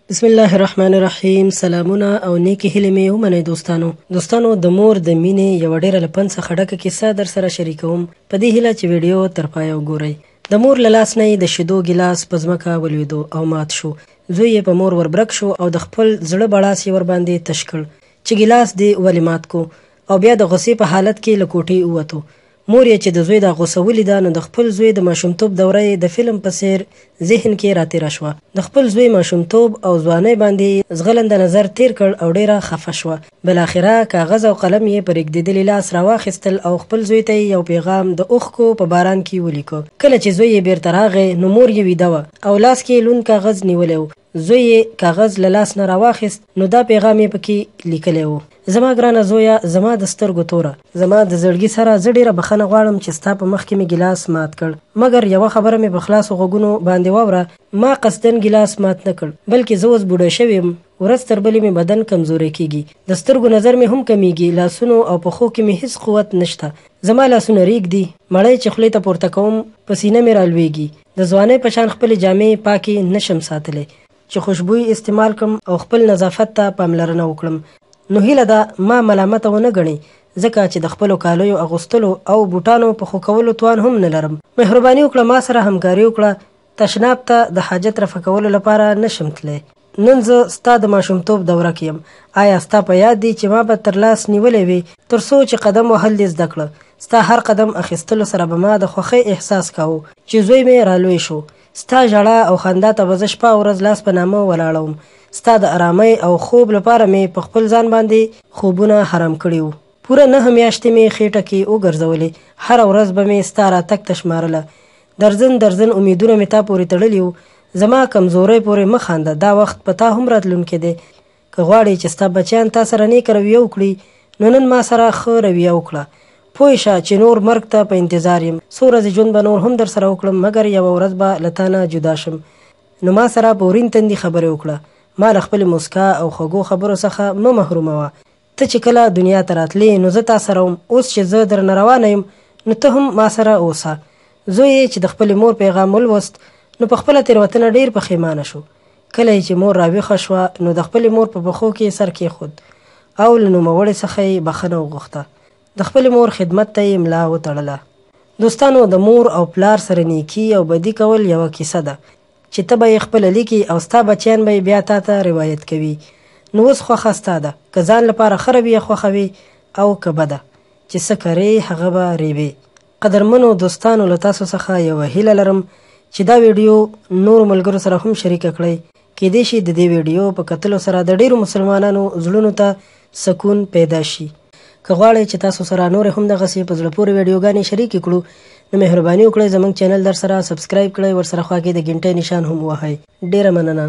بسم الله الرحمن الرحیم. سلامونه او نیکی هیلې مې ومنئ دوستانو د مور د مینې یوه ډېره له پند څخه ډکه کیسه در سره شریکوم په دې هیله چې ویډیو تر پایه وګورئ. د مور له لاس نه یې د شیدو ګیلاس په ځمکه ولوېدو او مات شو. زوی یې په مور وربرک شو او د خپل زړه بړاس یې ورباندې تش کړ چې ګیلاس دې ولې مات کو، او بیا د غصې په حالت کې له کوټې ووتو. مور یې چې د زوی دا غوسه ولیده نو د خپل زوی د ماشومتوب دوره یې د فلم په څیر ذهن کې راتېره شوه. د خپل زوی ماشومتوب او ځوانۍ باندې زغلنده نظر تیر کړ او ډېره خفه شوه. بالاخره کاغذ او قلم یې په رېږدېدلي لاس راواخیستل او خپل زوی ته یو پیغام د اوښکو په باران کې ولیکه. کله چې زوی یې بیرته راغی نو مور یې ویده وه او لاس کې لوند کاغذ نیولی و. زوی یې کاغذ له لاس نه راواخیست نو دا پیغام یې پکې لیکلی و: زما ګرانه زویه، زما د سترګو توره، زما د زړګي سره زه ډېره بخښنه غواړم چې ستا په مخ کې مې ګیلاس مات کړ، مګر یوه خبره مې په خلاصو غوږونو باندې واوره. ما قصدن ګیلاس مات نه کړ، بلکې زه اوس بوډه شوې یم، ورځ تر بلې مې بدن کمزوری کیږي، د سترګو نظر مې هم کمیږي، لاسونو او پښو کې مې هیڅ قوت نشته، زما لاسونه ریږدي، مړۍ چې خولې ته پورته کوم په سینه مې رالویږي، د ځوانۍ په شان خپلې جامې پاکې نشم ساتلی چې خوشبویي استعمال کړم او خپل نظافت ته پاملرنه وکړم. نو هیله ده ما ملامته ونه ګڼئ، ځکه چې د خپلو کالیو اغوستلو او بوټانو په ښو کولو توان هم نه لرم. مهرباني وکړه ما سره همکاري وکړه، تشناب ته د حاجت رفع کولو لپاره نشم تللی. نن زه ستا د ماشومتوب دوره کې یم. آیا ستا په یاد دی چې ما به تر لاس نیولی وي تر څو چې قدم وهل دې زده کړه؟ ستا هر قدم اخیستلو سره به ما د خوښۍ احساس کاوه چې زوی مې رالوی شو. ستا ژړا او خندا ته به زه شپه او ورځ لاس په نامه ولاړه وم. ستا د ارامۍ او خوب لپاره مې په خپل ځان باندې خوبونه حرام کړي وو. پوره 9 میاشتې مې خېټه کې وګرځولې، هره ورځ به مې ستا راتګ ته شمارله، درځن امیدونه مې تا پورې تړلي وو. زما کمزورۍ پورې مه خانده، دا وخت په تا هم راتلونکی دی. که غواړې چې ستا بچیان تا سره نیکه رویه وکړي نو نن ما سره ښه رویه وکړه. پوه شه چې نور مرګ ته په انتظار یم، څو ورځې ژوند به نور هم در سره وکړم، مګر یوه ورځ به له تا نه جدا شم. نو ما سره په ورین تندي خبرې وکړه، ما له خپلې موسکا او خوږو خبرو څخه مه محروموه. ته چې کله دنیا ته راتلې نو زه تا سره وم، اوس چې زه درنه روانه یم نو ته هم ما سره اوسه. زوی یې چې د خپلې مور پیغام ولوست نو په خپله تېروتنه ډېر پښیمانه شو. کله چې مور راویښه شوه نو د خپلې مور په پښو کې سر کېښود او له نوموړې څخه یې بښنه وغوښته. د خپلې مور خدمت ته یې ملا وتړله. دوستانو، د مور او پلار سره نیکي او بدي کول یوه کیسه ده چې ته به یې خپله لیکي او ستا بچیان به یې بیا تا ته روایت کوي. نو اوس خوښه ستا ده، که ځان لپاره ښه رویه خوښوي او که بده، چې څه کرې هغه به ریبې. قدرمنو دوستانو، له تاسو څخه یوه هیله لرم چې دا ویډیو نورو ملګرو سره هم شریکه کړئ. کیدای شي د دې ویډیو په کتلو سره د ډیرو مسلمانانو زړونو ته سکون پیدا شي. که غواړئ چې تاسو سره نور هم دغسې په زړه پورې ویډیوګانې شریکې کړو نو مهرباني وکړئ زموږ چینل در سره سبسکرایب کړئ، ورسره خوا کې د ګنټۍ نشان هم ووهئ. ډیره مننه.